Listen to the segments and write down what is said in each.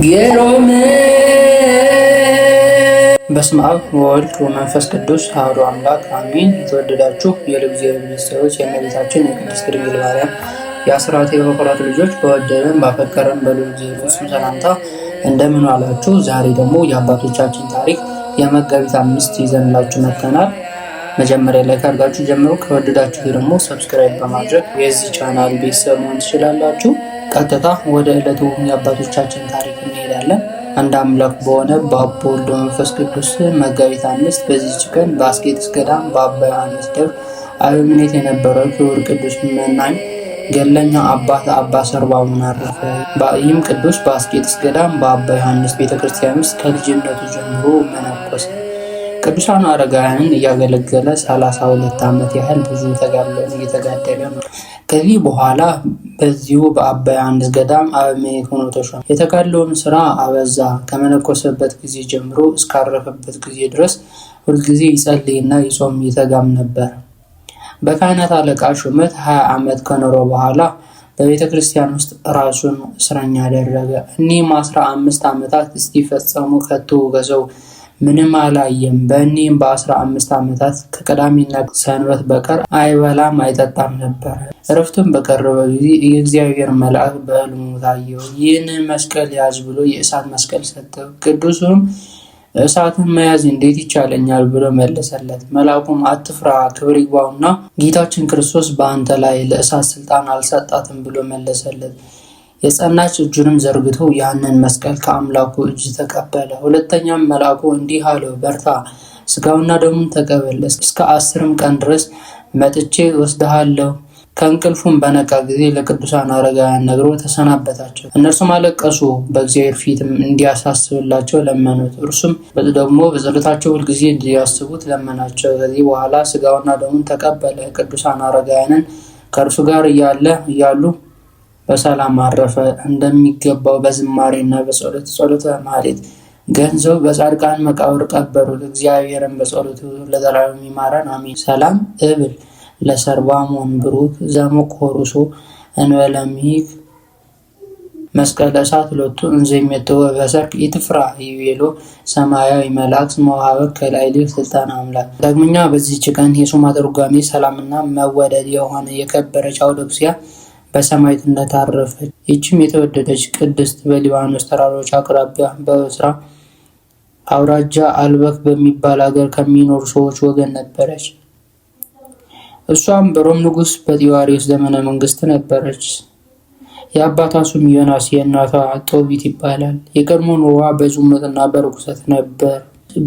የሮም በስመ አብ ወወልድ ወመንፈስ ቅዱስ አሐዱ አምላክ አሜን። የተወደዳችሁ የልዑል ቤተሰቦች የእመቤታችን የቅድስት ድንግል ማርያም የአስራት የበኩራት ልጆች በወደደን ባፈቀረን በልዑል እግዚአብሔር ስም ሰላምታ እንደምን ዋላችሁ? ዛሬ ደግሞ የአባቶቻችን ታሪክ የመጋቢት 5 ይዘንላችሁ መጥተናል። መጀመሪያ ላይ ካርጋችሁ ጀምሮ ከወደዳችሁ ደግሞ ሰብስክራይብ በማድረግ የዚህ ቻናል ቤተሰብ መሆን ትችላላችሁ። ቀጥታ ወደ ዕለቱ የአባቶቻችን ታሪክ እንሄዳለን። አንድ አምላክ በሆነ በአብ በወልድ በመንፈስ ቅዱስ መጋቢት 5 በዚህች ቀን በአስቄጥስ ገዳም በአባ ዮሐንስ ደብር አበምኔት የነበረው ክቡር ቅዱስ መናኝ ገለኛ አባት አባ ሰርባሞን አረፈ። ይህም ቅዱስ በአስቄጥስ ገዳም በአባ ዮሐንስ ቤተክርስቲያን ውስጥ ከልጅነቱ ጀምሮ መነኮሰ። ቅዱሳን አረጋውያንን እያገለገለ 32 ዓመት ያህል ብዙ ተጋድሎን እየተጋደለ ነው። ከዚህ በኋላ በዚሁ በአባ ዮሐንስ ገዳም አበምኔት ሆኖ ተሾመ። የተጋድሎውን ስራ አበዛ። ከመነኮሰበት ጊዜ ጀምሮ እስካረፈበት ጊዜ ድረስ ሁልጊዜ ይጸልይና ይጾም ይተጋም ነበር። በካህናት አለቃ ሹመት 20 ዓመት ከኖረ በኋላ በቤተ ክርስቲያን ውስጥ ራሱን እስረኛ አደረገ። እኒህም 15 ዓመታት እስኪፈጸሙ ከቶ ከሰው ምንም አላየም። በእኒህም በ15 ዓመታት ከቅዳሜና ሰንበት በቀር አይበላም አይጠጣም ነበር። እረፍቱም በቀረበ ጊዜ የእግዚአብሔር መልአክ በሕልሙ ታየው። ይህን መስቀል ያዝ ብሎ የእሳት መስቀል ሰጠው። ቅዱሱም እሳትን መያዝ እንዴት ይቻለኛል ብሎ መለሰለት። መልአኩም አትፍራ፣ ክብር ይግባውና ጌታችን ክርስቶስ በአንተ ላይ ለእሳት ስልጣን አልሰጣትም ብሎ መለሰለት። የጸናች እጁንም ዘርግቶ ያንን መስቀል ከአምላኩ እጅ ተቀበለ። ሁለተኛም መልአኩ እንዲህ አለው፣ በርታ፣ ስጋውና ደሙን ተቀበል፣ እስከ 10 ቀን ድረስ መጥቼ ወስድሃለሁ። ከእንቅልፉም በነቃ ጊዜ ለቅዱሳን አረጋውያን ነግሮ ተሰናበታቸው። እነርሱም አለቀሱ፣ በእግዚአብሔር ፊትም እንዲያሳስብላቸው ለመኑት። እርሱም ደግሞ በጸሎታቸው ሁልጊዜ እንዲያስቡት ለመናቸው። ከዚህ በኋላ ስጋውና ደሙን ተቀበለ። ቅዱሳን አረጋውያንን ከእርሱ ጋር እያሉ በሰላም አረፈ። እንደሚገባው በዝማሬና ጸሎተ ማህሌት ገንዘው በጻድቃን መቃብር ቀበሩት። እግዚአብሔርን በጸሎቱ ለዘላለም ይማረን አሜን። ሰላም እብል ለሰርባሞን ብሩክ ዘመቆሩሶ እንበለሚክ መስቀለ እሳት ሎቱ እንዘይሜተወ በሰርክ ኢትፍራ ይቤሎ ሰማያዊ መልአክ መዋሃበክ ከላዕልህ ስልጣን አምላክ። ዳግመኛ በዚህች ቀን የስሟ ትርጓሜ ሰላምና መወደድ የሆነ የከበረች አውዶክስያ በሰማዕትነት አረፈች። ይህችም የተወደደች ቅድስት በሊባኖስ ተራሮች አቅራቢያ በስራ አውራጃ አልበክ በሚባል አገር ከሚኖሩ ሰዎች ወገን ነበረች። እሷም በሮም ንጉሥ በጢባርዮስ ዘመነ መንግስት ነበረች። የአባቷ ስም ዮናስ የእናቷ ጦቢት ይባላል። የቀድሞ ኑሮዋ በዝሙትና በርኩሰት ነበር።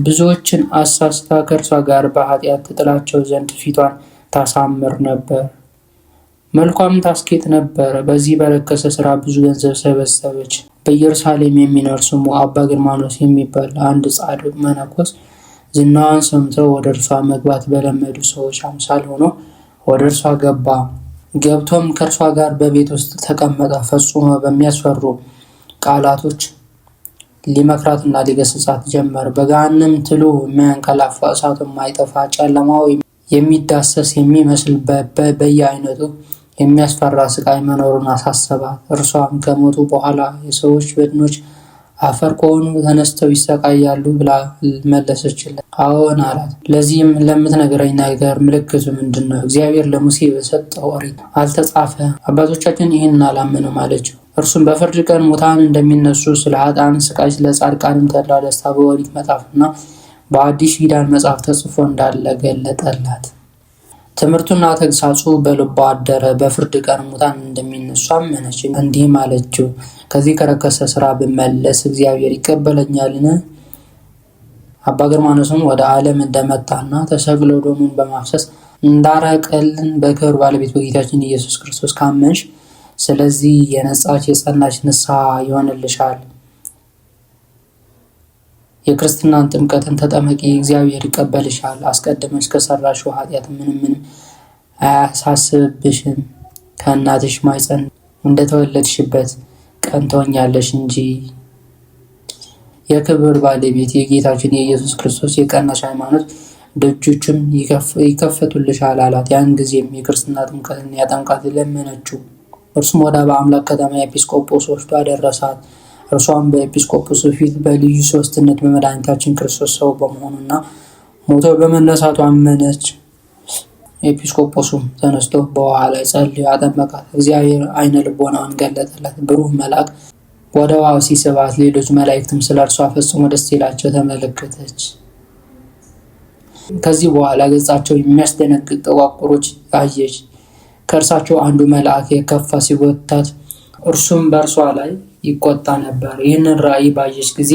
ብዙዎችን አሳስታ ከእርሷ ጋር በኃጢአት ትጥላቸው ዘንድ ፊቷን ታሳምር ነበር። መልኳም ታስጌጥ ነበር። በዚህ በረከሰ ስራ ብዙ ገንዘብ ሰበሰበች። በኢየሩሳሌም የሚኖር ስሙ አባ ግርማኖስ የሚባል አንድ ጻድቅ መነኮስ ዝናዋን ሰምተው ወደ እርሷ መግባት በለመዱ ሰዎች አምሳል ሆኖ ወደ እርሷ ገባ። ገብቶም ከእርሷ ጋር በቤት ውስጥ ተቀመጠ። ፈጽሞ በሚያስፈሩ ቃላቶች ሊመክራትና ሊገስጻት ጀመር። በገሃነም ትሉ የማያንቀላፋ እሳቱ የማይጠፋ ጨለማው የሚዳሰስ የሚመስል በየአይነቱ የሚያስፈራ ስቃይ መኖሩን አሳሰባት። እርሷም ከሞቱ በኋላ የሰዎች በድኖች አፈር ከሆኑ ተነስተው ይሰቃያሉ ብላ መለሰችለት። አዎን አላት። ለዚህም ለምትነግረኝ ነገር ምልክቱ ምንድን ነው? እግዚአብሔር ለሙሴ በሰጠው ኦሪት አልተጻፈ? አባቶቻችን ይህን አላመኑም አለችው። እርሱም በፍርድ ቀን ሙታን እንደሚነሱ፣ ስለ ኃጥአን ስቃይ፣ ስለ ጻድቃንም ተድላ ደስታ በኦሪት መጽሐፍና በአዲስ ኪዳን መጽሐፍ ተጽፎ እንዳለ ገለጠላት። ትምህርቱና ተግሳጹ በልቧ አደረ። በፍርድ ቀን ሙታን እንደሚነሱ አመነች። እንዲህም አለችው፣ ከዚህ ከረከሰ ስራ ብመለስ እግዚአብሔር ይቀበለኛልን? አባ ግርማኖስም ወደ ዓለም እንደመጣና ተሰቅሎ ደሙን በማፍሰስ እንዳረቀልን በክብር ባለቤት በጌታችን ኢየሱስ ክርስቶስ ካመንሽ፣ ስለዚህ የነጻች የጸናች ንስሐ ይሆንልሻል። የክርስትናን ጥምቀትን ተጠመቂ፣ እግዚአብሔር ይቀበልሻል። አስቀድመሽ ከሰራሽው ኃጢአት ምንም አያሳስብሽም። ከእናትሽ ማኅፀን እንደተወለድሽበት ቀን ትሆኛለሽ እንጂ። የክብር ባለቤት የጌታችን የኢየሱስ ክርስቶስ የቀናች ሃይማኖት ደጆቹን ይከፈቱልሻል አላት። ያን ጊዜም የክርስትና ጥምቀትን ያጠምቃት ለመነችው። እርሱም ወደ በአምላክ ከተማ ኤጲስቆጶስ ወስዶ አደረሳት። እርሷም በኤጲስቆጶሱ ፊት በልዩ ሦስትነት በመድኃኒታችን ክርስቶስ ሰው በመሆኑና ሞቶ በመነሳቱ አመነች። ኤጲስቆጶሱም ተነስቶ በውሃ ላይ ጸልዮ አጠመቃት። እግዚአብሔር ዓይነ ልቦናዋን ገለጠላት። ብሩህ መልአክ ወደ ውሃው ሲስባት ሌሎች መላእክትም ስለ እርሷ ፈጽሞ ደስ ይላቸው ተመለከተች። ከዚህ በኋላ ገጻቸው የሚያስደነግጥ ጠቋቁሮች አየች። ከእርሳቸው አንዱ መልአክ የከፋ ሲጎታት እርሱም በእርሷ ላይ ይቆጣ ነበር። ይህንን ራእይ ባየች ጊዜ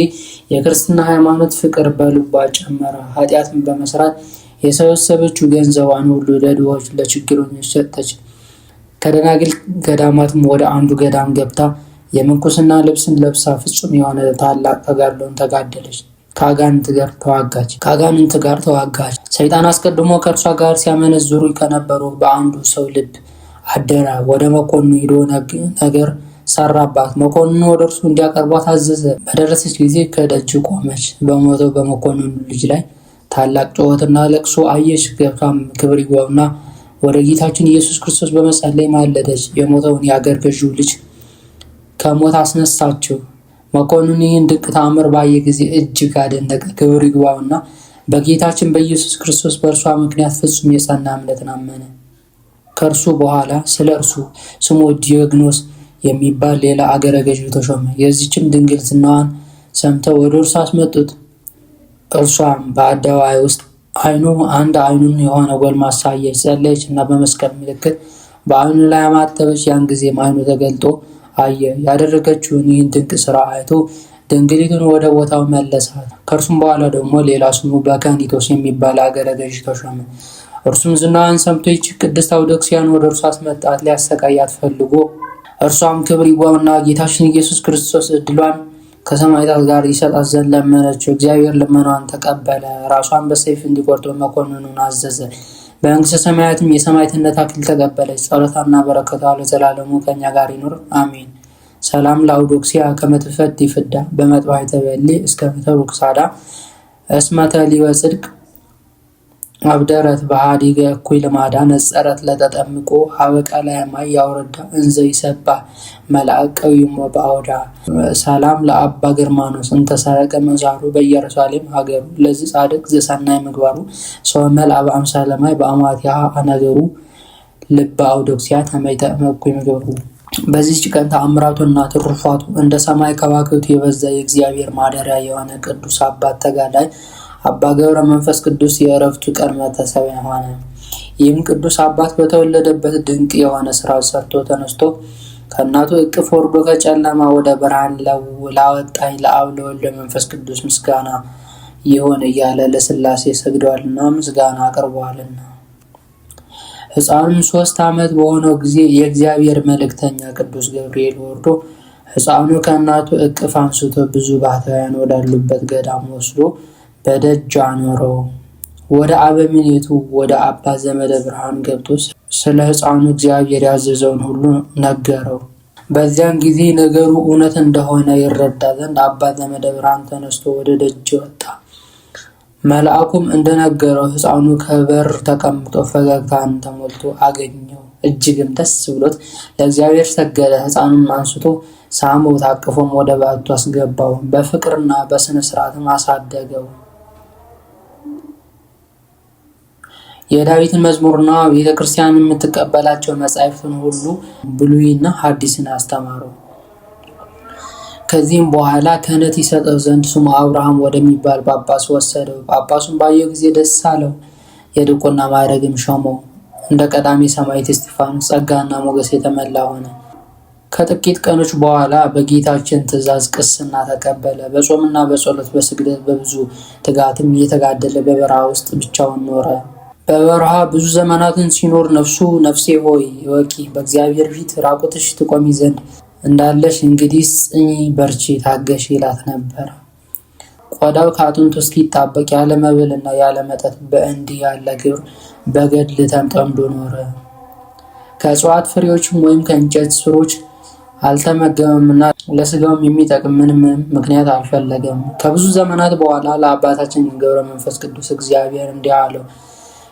የክርስትና ሃይማኖት ፍቅር በልቧ ጨመረ። ኃጢአትን በመስራት የሰበሰበችው ገንዘቧን ሁሉ ለድሆች ለችግረኞች ሰጠች። ከደናግል ገዳማትም ወደ አንዱ ገዳም ገብታ የምንኩስና ልብስን ለብሳ ፍጹም የሆነ ታላቅ ተጋድሎን ተጋደለች። ከአጋንንት ጋር ተዋጋች። ሰይጣን አስቀድሞ ከእርሷ ጋር ሲያመነዝሩ ከነበሩ በአንዱ ሰው ልብ አደረ። ወደ መኮንኑ ሄዶ ነገር ሰራባት። መኮንኑ ወደ እርሱ እንዲያቀርቧት አዘዘ። በደረሰች ጊዜ ከደጅ ቆመች። በሞተው በመኮንኑ ልጅ ላይ ታላቅ ጩኸትና ለቅሶ አየች። ገብታም ክብር ይግባውና ወደ ጌታችን ኢየሱስ ክርስቶስ በመጸለይ ማለደች። የሞተውን የአገር ገዢው ልጅ ከሞት አስነሳችው። መኮንኑ ይህን ድንቅ ተአምር ባየ ጊዜ እጅግ አደነቀ። ክብር ይግባውና በጌታችን በኢየሱስ ክርስቶስ በእርሷ ምክንያት ፍጹም የጸና እምነትን አመነ። ከእርሱ በኋላ ስለ እርሱ ስሙ ዲዮግኖስ የሚባል ሌላ አገረ ገዢ ተሾመ። የዚችም ድንግልናዋን ሰምተው ወደ እርሱ አስመጡት። እርሷም በአደባባይ ውስጥ አንድ አይኑን የሆነ ጎልማሳ አየች። ጸለየች እና በመስቀል ምልክት በአይኑ ላይ አማተበች። ያን ጊዜም አይኑ ተገልጦ አየ። ያደረገችውን ይህን ድንቅ ስራ አይቶ ድንግሊቱን ወደ ቦታው መለሳት። ከእርሱም በኋላ ደግሞ ሌላ ስሙ በካኒቶስ የሚባል አገረ ገዢ ተሾመ። እርሱም ዝናዋን ሰምቶ ይህች ቅድስት አውዶክስያን ወደ እርሱ አስመጣት። ሊያሰቃያት ፈልጎ እርሷም ክብር ይግባውና ጌታችን ኢየሱስ ክርስቶስ ዕድሏን ከሰማዕታት ጋር ይሰጣት ዘንድ ለመነችው። እግዚአብሔር ልመናዋን ተቀበለ። ራሷን በሰይፍ እንዲቆርጥ መኮንኑን አዘዘ። በመንግሥተ ሰማያትም የሰማዕትነት አክሊል ተቀበለች። ጸሎታና በረከቷ ለዘላለሙ ከኛ ጋር ይኑር አሜን። ሰላም ለአውዶክስያ ከመትፈድ ይፍዳ በመጥባይ ተበሊ እስከ ምተሩክ ሳዳ እስመተ ሊወ ጽድቅ አብደረት በሃዲገ እኩይ ልማዳ ነጸረት ለተጠምቆ ሀበቀላ ማይ ያወረዳ እንዘ ይሰባ መልአቀዊሞ በአውዳ ሰላም ለአባ ግርማኖስ እንተሰረቀ መዛሩ በኢየሩሳሌም ሀገሩ ለዚህ ጻድቅ ዘሰናይ ምግባሩ ሰው መልአብ አምሳለማይ በአማትያ አነገሩ ልበ አውዶክስያ ተመይተ እኩይ ምግባሩ። በዚህች ቀን ተአምራቱና ትሩፋቱ እንደ ሰማይ ከዋክብት የበዛ የእግዚአብሔር ማደሪያ የሆነ ቅዱስ አባት ተጋዳይ አባ ገብረ መንፈስ ቅዱስ የዕረፍቱ ቀን መታሰቢያ ሆነ። ይህም ቅዱስ አባት በተወለደበት ድንቅ የሆነ ስራ ሰርቶ ተነስቶ ከእናቱ እቅፍ ወርዶ ከጨለማ ወደ ብርሃን ላወጣኝ ለአብ ለወልድ ለመንፈስ ቅዱስ ምስጋና ይሁን እያለ ለሥላሴ ሰግደዋልና ምስጋና አቅርበዋልና። ሕፃኑም 3 ዓመት በሆነው ጊዜ የእግዚአብሔር መልእክተኛ ቅዱስ ገብርኤል ወርዶ ሕፃኑ ከእናቱ እቅፍ አንስቶ ብዙ ባህታውያን ወዳሉበት ገዳም ወስዶ በደጅ አኖረው። ወደ አበምኔቱ ወደ አባ ዘመደ ብርሃን ገብቶ ስለ ሕፃኑ እግዚአብሔር ያዘዘውን ሁሉ ነገረው። በዚያን ጊዜ ነገሩ እውነት እንደሆነ ይረዳ ዘንድ አባ ዘመደ ብርሃን ተነስቶ ወደ ደጅ ወጣ። መልአኩም እንደነገረው ሕፃኑ ከበር ተቀምጦ ፈገግታን ተሞልቶ አገኘው። እጅግም ደስ ብሎት ለእግዚአብሔር ሰገደ። ሕፃኑም አንስቶ ሳመው፣ ታቅፎም ወደ በዓቱ አስገባው። በፍቅርና በስነ ስርዓትም አሳደገው። የዳዊትን መዝሙርና ቤተክርስቲያን የምትቀበላቸው መጻሕፍትን ሁሉ ብሉይና ሐዲስን አስተማረው። ከዚህም በኋላ ክህነት ይሰጠው ዘንድ ስሙ አብርሃም ወደሚባል ጳጳስ ወሰደው። ጳጳሱም ባየው ጊዜ ደስ አለው። የድቁና ማዕረግም ሾመው። እንደ ቀዳሚ ሰማዕት እስጢፋኖስ ጸጋና ሞገስ የተመላ ሆነ። ከጥቂት ቀኖች በኋላ በጌታችን ትእዛዝ ቅስና ተቀበለ። በጾምና በጸሎት በስግደት በብዙ ትጋትም እየተጋደለ በበረሃ ውስጥ ብቻውን ኖረ። በበረሃ ብዙ ዘመናትን ሲኖር ነፍሴ ሆይ እወቂ፣ በእግዚአብሔር ፊት ራቁትሽ ትቆሚ ዘንድ እንዳለሽ እንግዲህ ጽኚ፣ በርቺ፣ ታገሽ ይላት ነበር። ቆዳው ከአጥንቱ እስኪጣበቅ ያለ መብልና ያለ መጠጥ በእንዲህ ያለ ግብር በገድል ተጠምዶ ኖረ። ከእጽዋት ፍሬዎችም ወይም ከእንጨት ስሮች አልተመገበምና ለስጋውም የሚጠቅም ምንም ምክንያት አልፈለገም። ከብዙ ዘመናት በኋላ ለአባታችን ገብረ መንፈስ ቅዱስ እግዚአብሔር እንዲህ አለው፣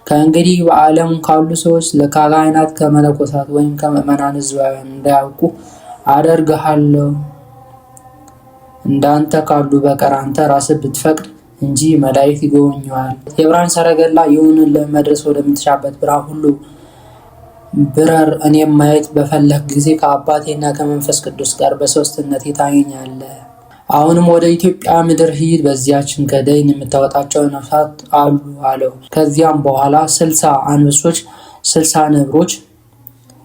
ከእንግዲህ በዓለም ካሉ ሰዎች ከካህናት ከመነኮሳት ወይም ከምዕመናን ሕዝባውያን እንዳያውቁ አደርግሃለሁ። እንዳንተ ካሉ በቀር አንተ ራስህ ብትፈቅድ እንጂ መላእክት ይጎበኙሃል። የብርሃን ሰረገላ ይሁንን ለመድረስ ወደምትሻበት ብርሃን ሁሉ ብረር። እኔም ማየት በፈለግ ጊዜ ከአባቴና ከመንፈስ ቅዱስ ጋር በሶስትነት ታየኛለህ። አሁንም ወደ ኢትዮጵያ ምድር ሂድ፣ በዚያችን ከደይን የምታወጣቸው ነፍሳት አሉ አለው። ከዚያም በኋላ 60 አንበሶች 60 ነብሮች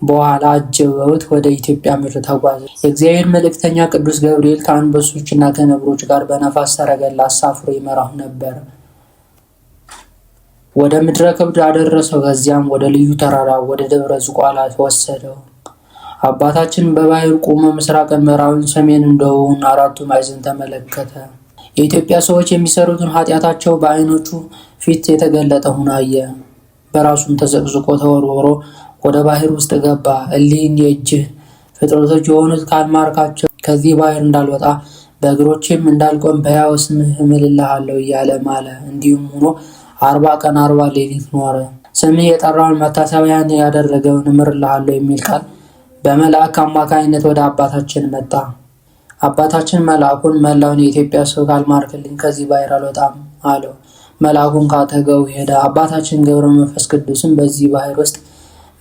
በኋላ አጅበውት ወደ ኢትዮጵያ ምድር ተጓዘ። የእግዚአብሔር መልእክተኛ ቅዱስ ገብርኤል ከአንበሶችና ከነብሮች ጋር በነፋስ ሰረገላ አሳፍሮ ይመራው ነበር። ወደ ምድረ ከብድ አደረሰው። ከዚያም ወደ ልዩ ተራራ ወደ ደብረ ዝቋላ ወሰደው። አባታችን በባህር ቆሞ ምስራቅን፣ ምዕራብን፣ ሰሜንን፣ ደቡብን አራቱ ማዕዘን ተመለከተ። የኢትዮጵያ ሰዎች የሚሰሩትን ኃጢአታቸው በዓይኖቹ ፊት የተገለጠ ሆኖ አየ። በራሱም ተዘቅዝቆ ተወርውሮ ወደ ባህር ውስጥ ገባ። እሊህን የእጅህ ፍጥረቶች የሆኑት ካልማርካቸው ከዚህ ባህር እንዳልወጣ በእግሮቼም እንዳልቆም በሕያው ስምህ እምልልሃለሁ እያለ ማለ። እንዲሁም ሆኖ 40 ቀን 40 ሌሊት ኖረ። ስምህ የጠራውን መታሰቢያን ያደረገውን እምርልሃለሁ የሚል ቃል በመልአክ አማካኝነት ወደ አባታችን መጣ። አባታችን መልአኩን መላውን የኢትዮጵያ ሰው ካልማርክልኝ ከዚህ ባህር አልወጣም አለው። መልአኩን ካጠገቡ ሄደ። አባታችን ገብረ መንፈስ ቅዱስም በዚህ ባህር ውስጥ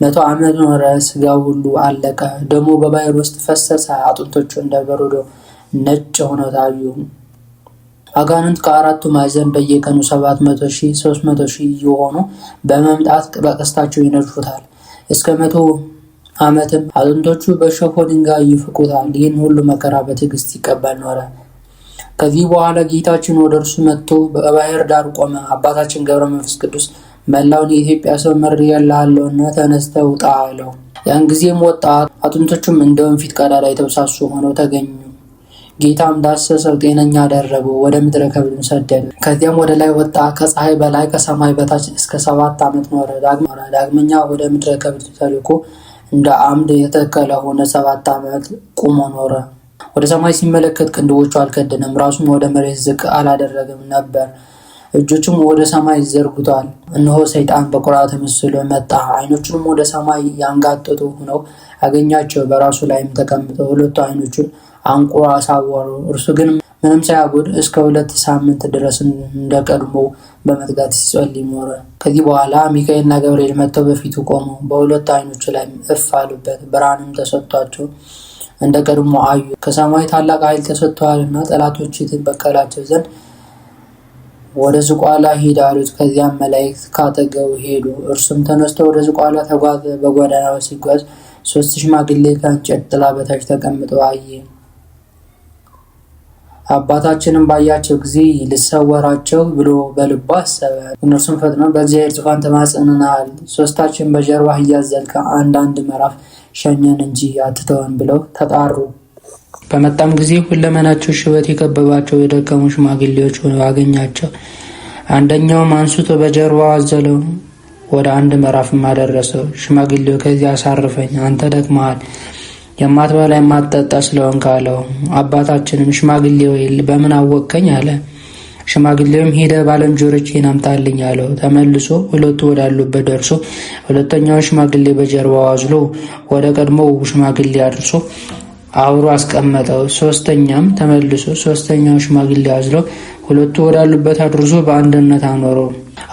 100 ዓመት ኖረ። ስጋው ሁሉ አለቀ፣ ደሙ በባህር ውስጥ ፈሰሰ። አጥንቶቹ እንደ በረዶ ነጭ ሆነው ታዩ። አጋንንት ከአራቱ ማዕዘን በየቀኑ 700,000 300,000 እየሆኑ በመምጣት በቀስታቸው ይነድፉታል። እስከ 100 ዓመትም አጥንቶቹ በሸፎ ድንጋይ ይፍቁታል። ይህን ሁሉ መከራ በትዕግስት ይቀበል ኖረ። ከዚህ በኋላ ጌታችን ወደ እርሱ መጥቶ በባህር ዳር ቆመ። አባታችን ገብረ መንፈስ ቅዱስ መላውን የኢትዮጵያ ሰው መርጬልሃለሁና ተነስተህ ውጣ አለው። ያን ጊዜም ወጣ። አጥንቶቹም እንደ ወንፊት ቀዳዳ የተበሳሱ ሆነው ተገኙ። ጌታም ዳሰሰው፣ ጤነኛ አደረገው፣ ወደ ምድረ ከብድም ሰደደ። ከዚያም ወደ ላይ ወጣ። ከፀሐይ በላይ ከሰማይ በታች እስከ 7 ዓመት ኖረ። ዳግመኛ ወደ ምድረ ከብድ ተልኮ እንደ አምድ የተከለ ሆነ። 7 ዓመት ቁሞ ኖረ። ወደ ሰማይ ሲመለከት ቅንድቦቹ አልከደነም፣ ራሱም ወደ መሬት ዝቅ አላደረገም ነበር። እጆቹም ወደ ሰማይ ዘርግቷል። እነሆ ሰይጣን በቁራ ተመስሎ መጣ። ዓይኖቹንም ወደ ሰማይ ያንጋጠጡ ሆነው አገኛቸው። በራሱ ላይም ተቀምጠው 2 ዓይኖቹን አንቁሮ አሳወሩ። እርሱ ግን ምንም ሳያጎድ እስከ 2 ሳምንት ድረስ እንደቀድሞ በመትጋት ሲጸልይ ኖረ። ከዚህ በኋላ ሚካኤልና ገብርኤል መጥተው በፊቱ ቆሙ። በ2 ዓይኖቹ ላይ እፍ አሉበት። ብርሃንም ተሰጥቷቸው እንደ ቀድሞ አዩ። ከሰማይ ታላቅ ኃይል ተሰጥቷልና ጠላቶች ትበቀላቸው ዘንድ ወደ ዝቋላ ሂድ አሉት። ከዚያም መላእክት ካጠገቡ ሄዱ። እርሱም ተነስቶ ወደ ዝቋላ ተጓዘ። በጎዳናው ሲጓዝ 3 ሽማግሌ ከእንጨት ጥላ በታች ተቀምጠው አየ። አባታችንም ባያቸው ጊዜ ልሰወራቸው ብሎ በልቡ አሰበ። እነርሱም ፈጥነው በእግዚአብሔር ዙፋን ተማጽነናል፣ 3ታችን በጀርባህ እያዘልክ አንዳንድ ምዕራፍ ሸኘን እንጂ አትተወን ብለው ተጣሩ። በመጣም ጊዜ ሁለመናቸው ሽበት የከበባቸው የደከሙ ሽማግሌዎች ሆነው አገኛቸው። አንደኛውም አንስቶ በጀርባው አዘለው፣ ወደ 1 ምዕራፍም አደረሰው። ሽማግሌው ከዚያ አሳርፈኝ፣ አንተ ደክመሃል፣ የማትበላ የማትጠጣ ስለሆንክ አለው። አባታችንም ሽማግሌ ወይ በምን አወቅከኝ አለ። ሽማግሌውም ሄደህ ባልንጀሮቼን አምጣልኝ አለው። ተመልሶ 2ቱ ወዳሉበት ደርሶ 2ኛውን ሽማግሌ በጀርባው አዝሎ ወደ ቀድሞው ሽማግሌ አድርሶ አብሮ አስቀመጠው። 3ኛም ተመልሶ 3ኛውን ሽማግሌ አዝሎ 2ቱ ወዳሉበት አድርሶ በአንድነት አኖረው።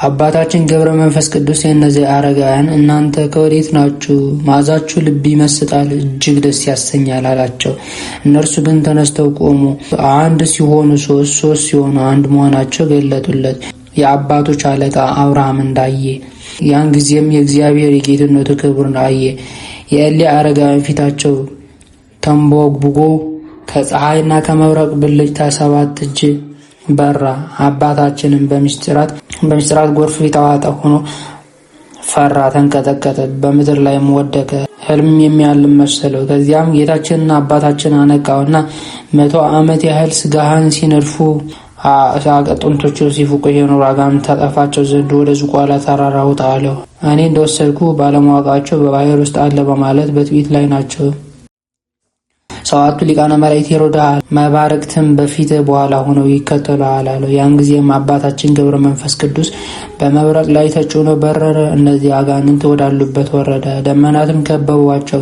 አባታችን ገብረ መንፈስ ቅዱስ የእነዚህ አረጋውያን እናንተ ከወዴት ናችሁ? መዓዛችሁ ልብ ይመስጣል፣ እጅግ ደስ ያሰኛል አላቸው። እነርሱ ግን ተነስተው ቆሙ። 1 ሲሆኑ 3፣ 3 ሲሆኑ 1 መሆናቸው ገለጡለት። የአባቶች አለቃ አብርሃም እንዳየ ያን ጊዜም የእግዚአብሔር የጌትነቱ ክብር አየ። የእሊያ አረጋውያን ፊታቸው ተንቦግቦጎ ከፀሐይና ከመብረቅ ብልጭታ 7 እጅ በራ። አባታችንም በምስጢራት ጎርፍ የተዋጠ ሆኖ ፈራ፣ ተንቀጠቀጠ፣ በምድር ላይም ወደቀ። ህልም የሚያልም መሰለው። ከዚያም ጌታችንና አባታችን አነቃውና 100 ዓመት ያህል ስጋህን ሲነድፉ አጥንቶቹ ሲፉቁ የኖሩ አጋንንት ታጠፋቸው ዘንድ ወደ ዝቋላ ተራራ ውጣ አለው። እኔ እንደወሰድኩ ባለማወቃቸው በባህር ውስጥ አለ በማለት በትዕቢት ላይ ናቸው። 7ቱ ሊቃነ መላእክት ይሮዳል፣ መባረክትም በፊት በኋላ ሆነው ይከተላል አለው። ያን ጊዜም አባታችን ገብረ መንፈስ ቅዱስ በመብረቅ ላይ ተጭኖ በረረ። እነዚህ አጋንንት ወዳሉበት ወረደ። ደመናትም ከበቧቸው።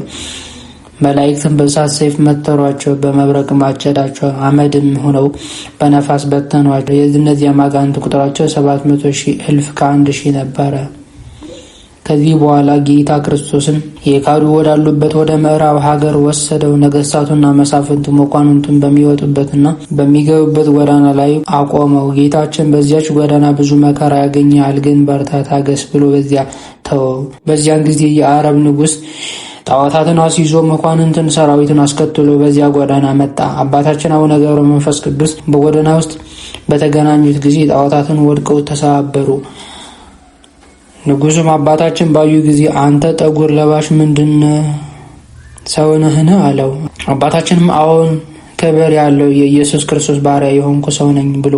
መላእክትም በእሳት ሰይፍ መተሯቸው፣ በመብረቅ ማጨዳቸው፣ አመድም ሆነው በነፋስ በተኗቸው። የእነዚያ አጋንንት ቁጥራቸው 700,000 እልፍ ከ1,000 ነበረ። ከዚህ በኋላ ጌታ ክርስቶስን የካዱ ወዳሉበት ወደ ምዕራብ ሀገር ወሰደው። ነገስታቱና መሳፍንቱ መኳንንቱን በሚወጡበትና በሚገቡበት ጎዳና ላይ አቆመው። ጌታችን በዚያች ጎዳና ብዙ መከራ ያገኛል፣ ግን በርታ፣ ታገስ ብሎ በዚያ ተወው። በዚያን ጊዜ የአረብ ንጉሥ ጣዖታትን አስይዞ መኳንንትን ሰራዊትን አስከትሎ በዚያ ጎዳና መጣ። አባታችን አቡነ ገብረ መንፈስ ቅዱስ በጎዳና ውስጥ በተገናኙት ጊዜ ጣዖታትን ወድቀው ተሰባበሩ። ንጉሱም አባታችን ባዩ ጊዜ አንተ ጠጉር ለባሽ ምንድን ሰው ነህን? አለው። አባታችንም አዎን ክብር ያለው የኢየሱስ ክርስቶስ ባሪያ የሆንኩ ሰው ነኝ ብሎ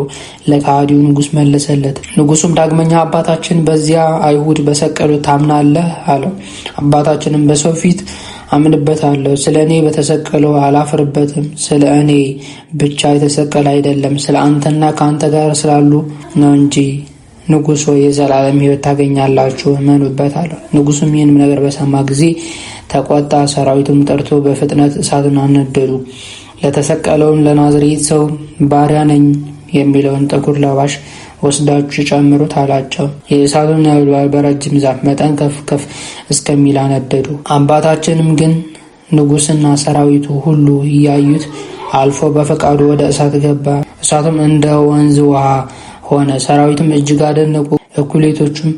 ለካዲው ንጉስ መለሰለት። ንጉሱም ዳግመኛ አባታችን በዚያ አይሁድ በሰቀሉት ታምናለህ? አለው። አባታችንም በሰው ፊት አምንበታለሁ፣ ስለ እኔ በተሰቀለው አላፍርበትም። ስለ እኔ ብቻ የተሰቀለ አይደለም፣ ስለ አንተና ከአንተ ጋር ስላሉ ነው እንጂ። ንጉሥ ሆይ የዘላለም ሕይወት ታገኛላችሁ፣ እመኑበት አለው። ንጉሱም ይህንም ነገር በሰማ ጊዜ ተቆጣ። ሰራዊቱም ጠርቶ በፍጥነት እሳትን አነደዱ። ለተሰቀለውን ለናዝሬት ሰው ባሪያ ነኝ የሚለውን ጠጉር ለባሽ ወስዳችሁ ጨምሩት አላቸው። የእሳቱን ነበልባል በረጅም ዛፍ መጠን ከፍ ከፍ እስከሚል አነደዱ። አባታችንም ግን ንጉሥና ሰራዊቱ ሁሉ እያዩት አልፎ በፈቃዱ ወደ እሳት ገባ። እሳቱም እንደ ወንዝ ውሃ ሆነ። ሰራዊቱም እጅግ አደነቁ። እኩሌቶቹም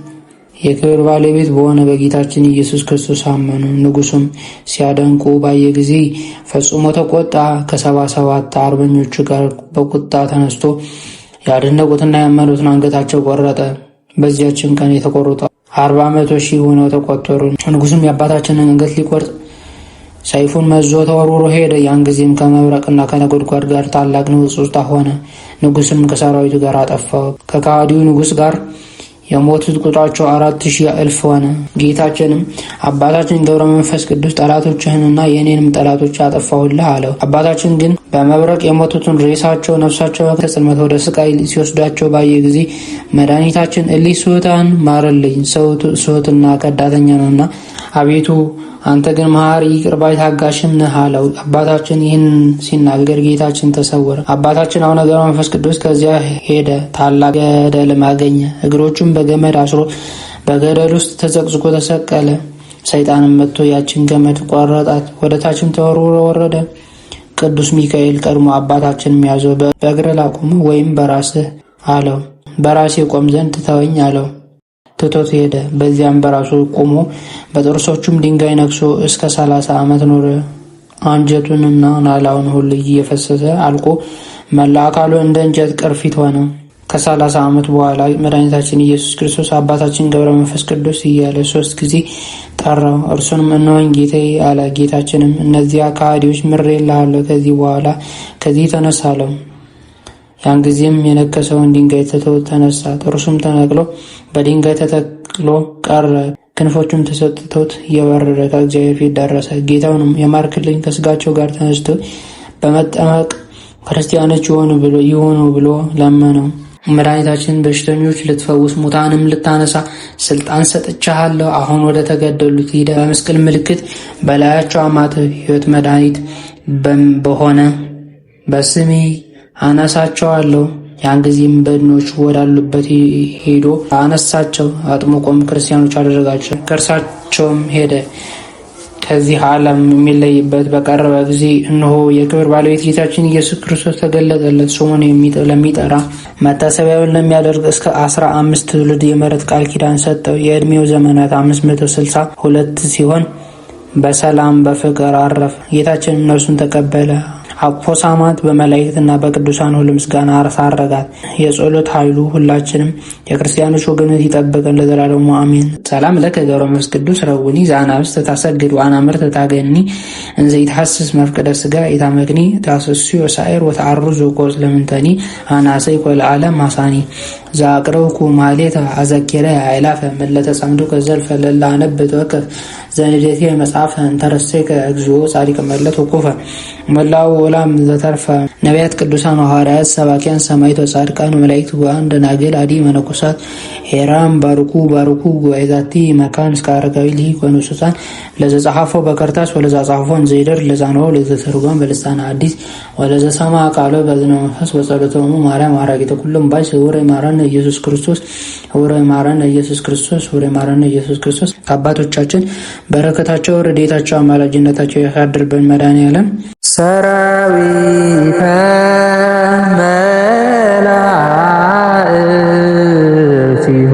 የክብር ባለቤት በሆነ በጌታችን ኢየሱስ ክርስቶስ አመኑ። ንጉሱም ሲያደንቁ ባየ ጊዜ ፈጽሞ ተቆጣ። ከ77 አርበኞቹ ጋር በቁጣ ተነስቶ ያደነቁትና ያመኑትን አንገታቸው ቆረጠ። በዚያችን ቀን የተቆረጡ 40,000 ሆነው ተቆጠሩ። ንጉሱም የአባታችንን አንገት ሊቆርጥ ሰይፉን መዞ ተወርውሮ ሄደ። ያን ጊዜም ከመብረቅና ከነጎድጓድ ጋር ታላቅ ንውጽውጽታ ሆነ። ንጉስም ከሰራዊቱ ጋር አጠፋው። ከካዲው ንጉስ ጋር የሞቱት ቁጥራቸው 4,000 እልፍ ሆነ። ጌታችንም አባታችን ገብረ መንፈስ ቅዱስ ጠላቶችህንና የእኔንም ጠላቶች አጠፋሁልህ አለው። አባታችን ግን በመብረቅ የሞቱትን ሬሳቸው ነፍሳቸው ከጽልመት ወደ ስቃይ ሲወስዳቸው ባየ ጊዜ መድኃኒታችን እሊህ ስሑታን ማረልኝ፣ ሰው ስሑትና ከዳተኛ ነውና፣ አቤቱ አንተ ግን መሐሪ ይቅር ባይ ታጋሽም ነህ አለው። አባታችን ይህን ሲናገር ጌታችን ተሰወረ። አባታችን አቡነ ገብረ መንፈስ ቅዱስ ከዚያ ሄደ። ታላቅ ገደልም አገኘ። እግሮቹም በገመድ አስሮ በገደል ውስጥ ተዘቅዝቆ ተሰቀለ። ሰይጣንም መጥቶ ያችን ገመድ ቆረጣት፣ ወደ ታችም ተወርውሮ ወረደ። ቅዱስ ሚካኤል ቀድሞ አባታችንም ያዘው። በእግር ላቁም ወይም በራስህ አለው። በራሴ ቆም ዘንድ ተወኝ አለው። ትቶት ሄደ። በዚያም በራሱ ቆሞ በጥርሶቹም ድንጋይ ነክሶ እስከ 30 ዓመት ኖረ። አንጀቱንና ናላውን ሁሉ እየፈሰሰ አልቆ መላ አካሉ እንደ እንጨት ቅርፊት ሆነ። ከ30 ዓመት በኋላ መድኃኒታችን ኢየሱስ ክርስቶስ አባታችን ገብረ መንፈስ ቅዱስ እያለ 3 ጊዜ ጠራው። እርሱንም እነሆኝ ጌታዬ አለ። ጌታችንም እነዚያ ከሃዲዎች ምሬልሃለሁ፣ ከዚህ በኋላ ከዚህ ተነሳ አለው። ያን ጊዜም የነከሰውን ድንጋይ ትቶ ተነሳ። ጥርሱም ተነቅሎ በድንጋይ ተተክሎ ቀረ። ክንፎቹም ተሰጥቶት እየበረረ ከእግዚአብሔር ፊት ደረሰ። ጌታውንም የማርክልኝ ከስጋቸው ጋር ተነስቶ በመጠመቅ ክርስቲያኖች ይሆኑ ብሎ ለመነው። መድኃኒታችን በሽተኞች ልትፈውስ ሙታንም ልታነሳ ስልጣን ሰጥቻለሁ። አሁን ወደ ተገደሉት ሂደ፣ በመስቀል ምልክት በላያቸው አማትብ፣ ሕይወት መድኃኒት በሆነ በስሜ አነሳቸዋለሁ። ያን ጊዜም በድኖች ወዳሉበት ሄዶ አነሳቸው። አጥምቆም ክርስቲያኖች አደረጋቸው። ከእርሳቸውም ሄደ። ከዚህ ዓለም የሚለይበት በቀረበ ጊዜ እነሆ የክብር ባለቤት ጌታችን ኢየሱስ ክርስቶስ ተገለጠለት። ስሙን ለሚጠራ መታሰቢያውን ለሚያደርግ እስከ 15 ትውልድ የምሕረት ቃል ኪዳን ሰጠው። የዕድሜው ዘመናት 562 ሲሆን በሰላም በፍቅር አረፈ። ጌታችን እነርሱን ተቀበለ። አፖሳማት በመላእክትና በቅዱሳን ሁሉ ምስጋና አሳረጋት። የጸሎት ኃይሉ ሁላችንም የክርስቲያኖች ወገነት ይጠብቀን ለዘላለሙ አሜን። ሰላም ለከ ገብረ መንፈስ ቅዱስ ረውኒ ዛናብስ ተታሰግድ ዋናምር ተታገኒ እንዘ ይትሐስስ መፍቀደ ስጋ የታመግኒ ታሰሱ ወሳይር ወተዓርዙ ቆጽ ለምንተኒ አናሰይ ኮል ዓለም ማሳኒ ዛቅረውኩ ማሌተ አዘኪረ አይላፈ መለተ ጸምዱ ከዘልፈ ለላ ነብት ወከፍ ዘንዴቴ መጽሐፍ እንተረሴከ እግዚኦ ጻድቅ መለት ወቁፈ መላው ወላም ዘተርፈ ነቢያት ቅዱሳን ሐዋርያት ሰባኪያን ሰማዕታት ወጻድቃን ወመላእክት ወአን ደናግል አዲ መነኮሳት ሄራም ባርኩ ጉባኤ ዛቲ መካን እስከ አረጋዊ ሊቅ ወንሱሳን ለዘጸሐፎ በከርታስ ወለዘጻሐፎን ዘይደር ለዛነው ለዘተርጓም በልሳነ አዲስ ወለዘሰማ ቃሎ በዝነ መንፈስ በጸሎተሙ ማርያም አራጊተ ኩሎም ባይ ወሬ ማራነ ኢየሱስ ክርስቶስ ወሬ ማራነ ኢየሱስ ክርስቶስ ወሬ ማራነ ኢየሱስ ክርስቶስ። አባቶቻችን በረከታቸው ረድኤታቸው አማላጅነታቸው ያሳድርብን። መድኃኔዓለም ሰራዊተ መላእክቲሁ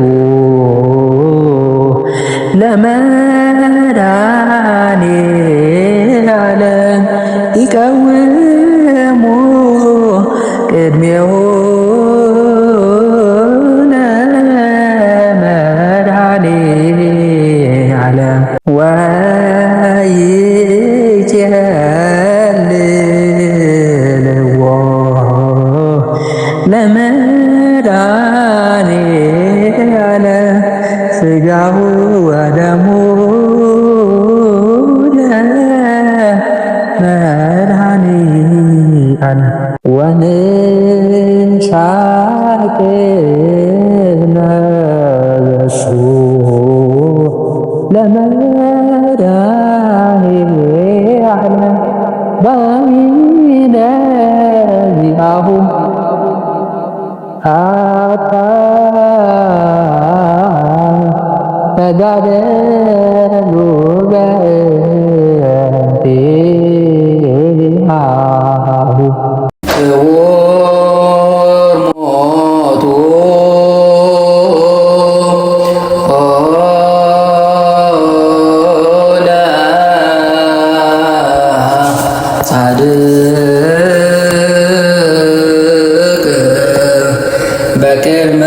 ለመድኃኔዓለም ይቀውሙ ቅድሜሁ ለመድኃኔዓለም ወይትሄልልዎ ለመድኃኔዓለም ሥጋሁ ወደሙ ለመድኃኔዓለም ወንሻቅነ ዘሱ ለመድኃኔዓለም በሚነ ዚአሁ ተጋደሉ በእንቲአሁ ሞቱ ጻድቅ በቅድመ